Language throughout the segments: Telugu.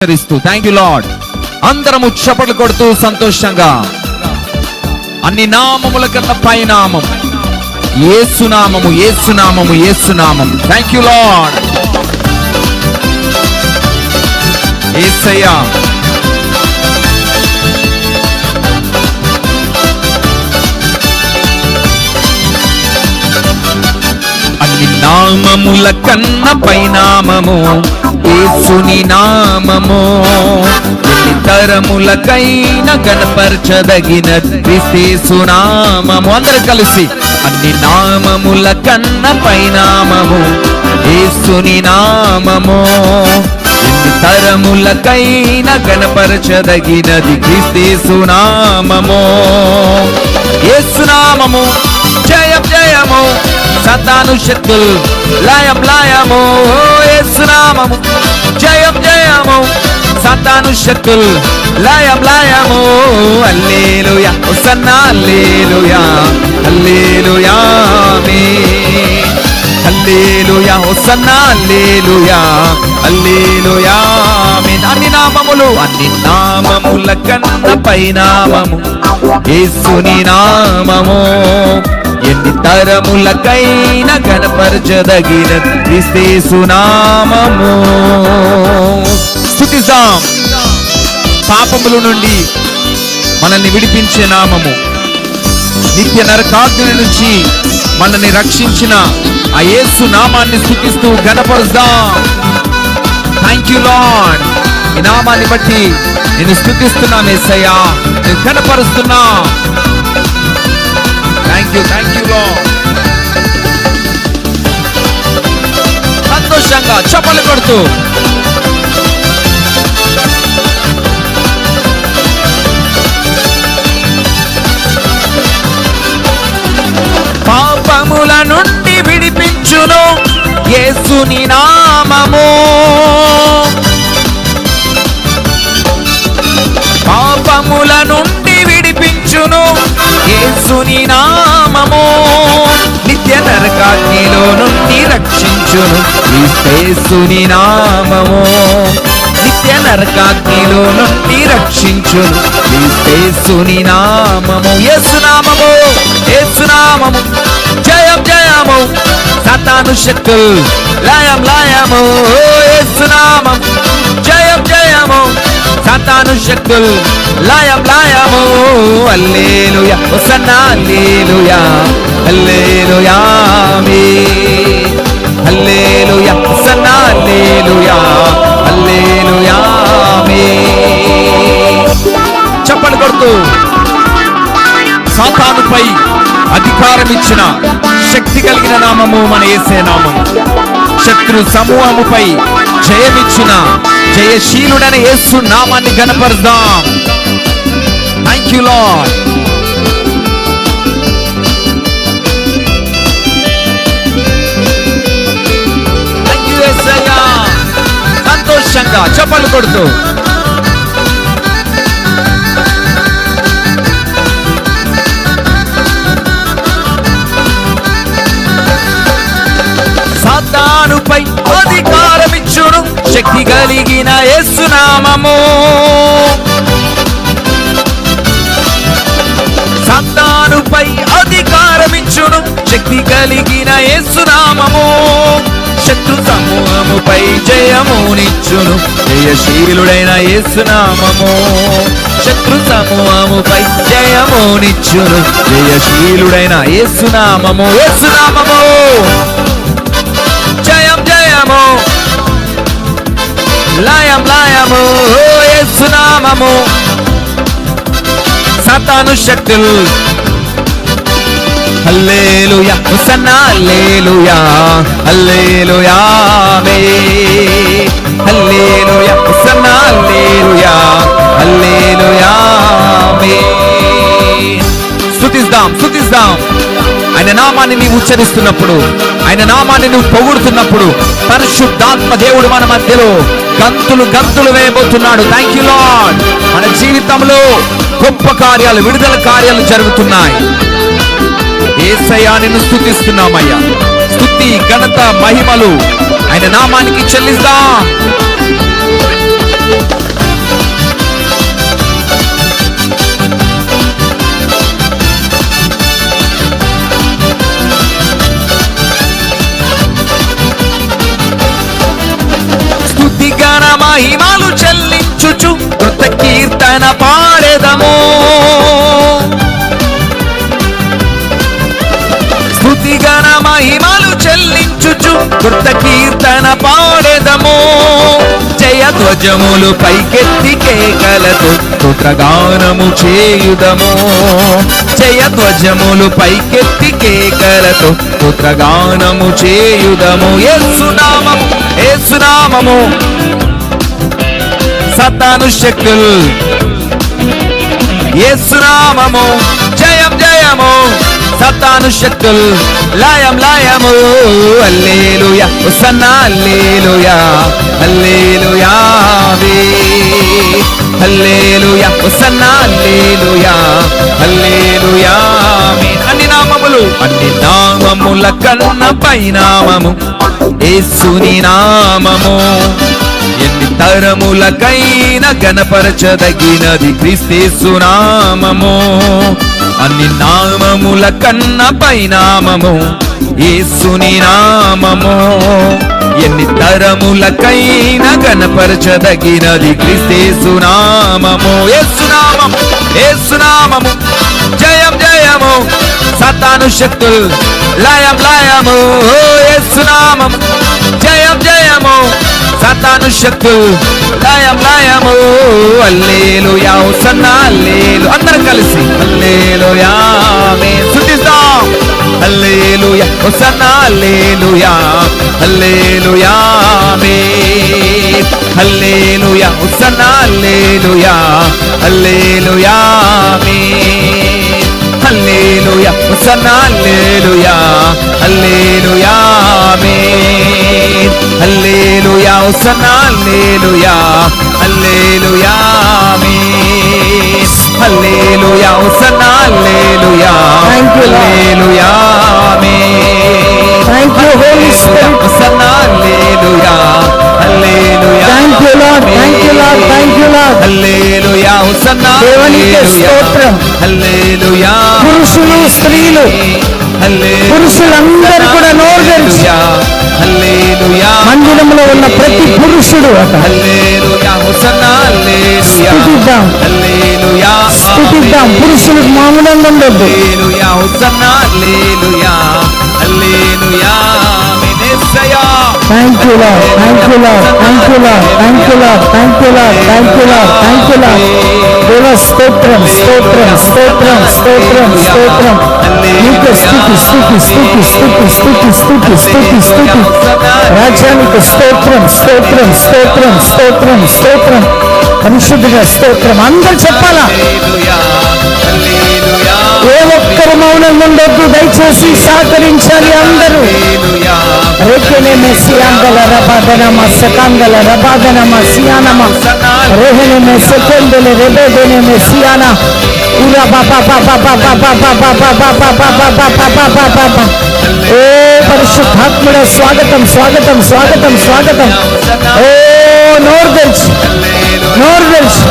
Thank you lord. అందరము చప్పట్లు కొడుతూ సంతోషంగా అన్ని నామముల కన్నా పై నామం యేసు నామము, యేసు నామము, యేసు నామం. Thank you lord. యేసయ్యా అన్ని నామముల కన్నా పై నామము యేసుని నామము. ఎన్ని తరములకైనా గణపరచదగిన క్రీస్తు నామము. అందరూ కలిసి అన్ని నామముల కన్నా పై నామము యేసుని నామము. ఎన్ని తరములకైనా గణపరచదగినది క్రీస్తు నామము. యేసు నామము జయం జయము, సాతాను శక్తులు లయం లయము. యేసు నామము జయం జయము, సాతాను శక్తులు లయం లయము. Hallelujah hosanna hallelujah hallelujah amen. Hallelujah hosanna hallelujah hallelujah ఆమేన్. అన్ని నామములు, అన్ని నామముల కన్నా పై నామము యేసుని నామము. ఎన్ని తరములకైనా గణపరచదగిన క్రీస్తు నామము. స్తుతిద్దాం. పాపముల నుండి మనల్ని విడిపించే నామము, నిత్య నరకాగ్ని నుంచి మనల్ని రక్షించిన ఆ యేసు నామాన్ని స్తుతిస్తూ గణపరుద్దాం. Thank you lord. ఈ నామాన్ని బట్టి నేను స్తుతిస్తున్నాను యేసయ్యా, నేను గణపరుస్తున్నా. Thank you lord. సంతోషంగా చప్పట్లు కొడుతూ పాపముల నుండి విడిపించును యేసుని నామము. పాపముల నుండి విడిపించును యేసుని నామము. నిత్య నరకాగ్నిలో నుండి రక్షించును క్రీస్తుని నామము. నిత్య నరకాగ్నిలో నుండి రక్షించును క్రీస్తుని నామము. యేసు నామము, యేసు నామము జయం జయము, సాతాను శక్తులు లయం లయము. యేసు నామము జయం జయము, సాతాను శక్తులు లయం లయము. Hallelujah hosanna hallelujah hallelujah amen. Hallelujah hosanna hallelujah hallelujah ఆమేన్. చప్పట్లు కొడుతూ సాతానుపై అధికారం ఇచ్చిన శక్తి కలిగిన నామము మన యేసే నామము. శత్రు సమూహముపై జయమిచ్చిన జయశీలుడైన యేసు నామాన్ని గణపరుద్దాం. Thank you Lord. Thank you Yesayya. సంతోషంగా చప్పట్లు కొడుతూ సాతానుపై అధికారమిచ్చును శక్తి కలిగిన యేసు నామము. సాతానుపై అధికారమిచ్చును శక్తి కలిగిన యేసు నామము. శత్రు సమూహముపై జయమునిచ్చును జయశీలుడైన యేసు నామము. శత్రు సమూహముపై జయమునిచ్చును జయశీలుడైన యేసు నామము. యేసు నామము జయం జయము, లయం లయము. యేసు నామము సాతాను శక్తులు హల్లెలూయా hosanna hallelujah hallelujah amen. Hallelujah hosanna hallelujah hallelujah amen. స్తుతిద్దాం స్తుతిద్దాం. ఆయన నామాన్ని నీవు ఉచ్చరిస్తున్నప్పుడు, ఆయన నామాన్ని నువ్వు పొగుడుతున్నప్పుడు పరిశుద్ధాత్మ దేవుడు మన మధ్యలో గంతులు గంతులు వేయబోతున్నాడు. Thank you lord. మన జీవితంలో గొప్ప కార్యాలు, విడుదల కార్యాలు జరుగుతున్నాయి. యేసయ్యా నిన్ను స్తుతిస్తున్నామయ్యా. స్తుతి ఘనత మహిమలు ఆయన నామానికి చెల్లిస్తాం. స్తుతిగణ మహిమలు చెల్లించుచు కృత కీర్తన పాడెదము. స్తుతిగణ మహిమలు చెల్లించుచు కృత కీర్తన పాడెదము. జయ ధ్వజములు పైకెత్తి కేకలతో స్తోత్రగానము చేయుదము. జయ ధ్వజములు పైకెత్తి కేకలతో స్తోత్రగానము చేయుదము. యేసునామము యేసునామము సాతాను శక్తులు, యేసునామము జయం జయము, సాతాను శక్తులు లయం లయము. హల్లెలూయా హోసన్నా హల్లెలూయా హల్లెలూయా హల్లెలూయా హోసన్నా హల్లెలూయా హల్లెలూయా. అన్ని నామములు, అన్ని నామముల కన్న పైనామము యేసుని నామము. ఎన్ని తరములకైనా గణపరచదగినది క్రీస్తు నామము. అన్ని నామముల కన్న పైనామము యేసుని నామము. ఎన్ని తరములకైనా గణపరచదగినది క్రీస్తు నామము. యేసునామము యేసునామము జయం జయము, సాతాను శక్తులు లయం లయము. యేసునామము జయం జయము, సాతాను శక్తులు లయం లయము. Hallelujah hosanna hallelujah. అందరం కలిసి హల్లెలూయా ఆమేన్ స్తుతిద్దాం. Hallelujah hosanna hallelujah hallelujah amen. Hallelujah hosanna hallelujah hallelujah amen. Hallelujah hosanna hallelujah hallelujah amen. Hallelujah hosanna hallelujah hallelujah amen. Hallelujah hosanna hallelujah hallelujah amen. Thank you holy spirit. Hosanna hallelujah hallelujah. Thank you Lord, thank you Lord, thank you Lord. Hallelujah hosanna దేవునికే స్తోత్రం. హల్లెలూయా. పురుషులు స్త్రీలు పురుషులందరూ కూడా నోరు తెరిచి హల్లెలూయా. మందిరంలో ఉన్న ప్రతి పురుషుడు హల్లెలూయా హోసన్నా హల్లెలూయా స్తుతిద్దాం, హల్లెలూయా స్తుతిద్దాం. పురుషులకు మామూలంగా ఉండొద్దు. హల్లెలూయా hosanna hallelujah hallelujah amen. Yesayya thank you Lord, thank you Lord, thank you Lord, thank you Lord, thank you Lord, thank you Lord, thank you lord. దేవ స్తోత్రం స్తోత్రం స్తోత్రం స్తోత్రం స్తోత్రం. నీకు స్తుతి స్తుతి స్తుతి స్తుతి స్తుతి స్తుతి స్తుతి స్తుతి. రాజ్యానికి స్తోత్రం స్తోత్రం స్తోత్రం స్తోత్రం స్తోత్రం. పరిశుద్ధుగా స్తోత్రం. అందరూ చెప్పాలా? హల్లెలూయా హల్లెలూయా. ఏ ఒక్కరు మౌనంగా ఉండొద్దు, దయచేసి సహకరించాలి అందరూ. హల్లెలూయా రేఖనే మెస్సియాంగల రబాదనమ సకాంగల రబాదనమ సియానమ రేహనే మెస్సెందెలే రెబెదెనే మెస్సియానా ఉరా బాబా బాబా బాబా బాబా బాబా బాబా బాబా బాబా బాబా. ఓ పరిశుద్ధాత్ముడే స్వాగతం స్వాగతం స్వాగతం స్వాగతం. ఓ నోరు తెరిచి నోరు తెరిచి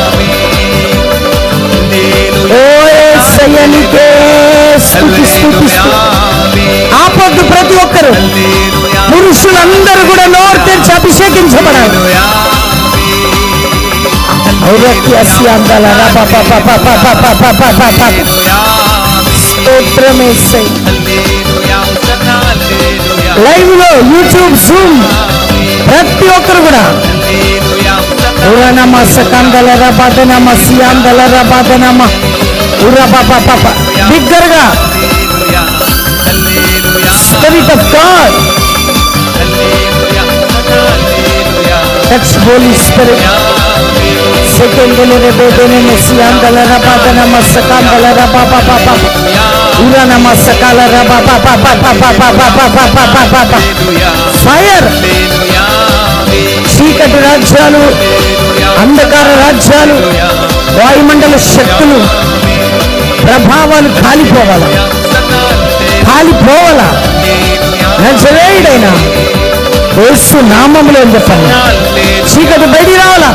ఓ యేసయ్యనికే స్తుతి స్తుతి స్తుతి. ఆపొద్దు ప్రతి ఒక్కరు. పురుషులందరూ కూడా నోరు తెరిచి అభిషేకించబడాలి. లైవ్ లో యూట్యూబ్ జూమ్ ప్రతి ఒక్కరు కూడా ఉరనమ సకందల రబాదనమ సియాందల రబాదనమ ఉరా బాబా పాపా బిగ్గరగా spirit of God touch holy spirit. సెకండల రెబెదెనే మెస్సియాందల రబాదనమ సకందల రబాబా పాపా ఉరనమ సకాల రబాబా పాపా పాపా పాపా పాపా పాపా. ఫైర్. చీకటి రాజ్యాలు, అంధకార రాజ్యాలు, వాయుమండల శక్తులు, ప్రభావాలు కాలిపోవాలా కాలిపోవాలా. నజరేయుడైన యేసు నామములో చెప్పండి. చీకటి బయటికి రావాలా.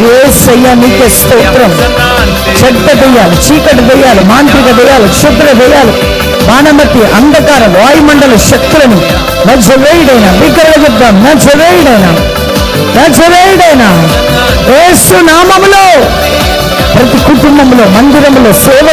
యేసయ్యా నీకే స్తోత్రం. చెడ్డ దెయ్యాలు, చీకటి దెయ్యాలు, మాంత్రిక దెయ్యాలు, క్షుద్ర దెయ్యాలు, బాణమతి, అంధకారం, వాయుమండల శక్తులను నజరేయుడైన బిగ్గరగా చెప్తాం, నజరేయుడైన యేసు నామములో ప్రతి కుటుంబంలో, మందిరంలో, సేవ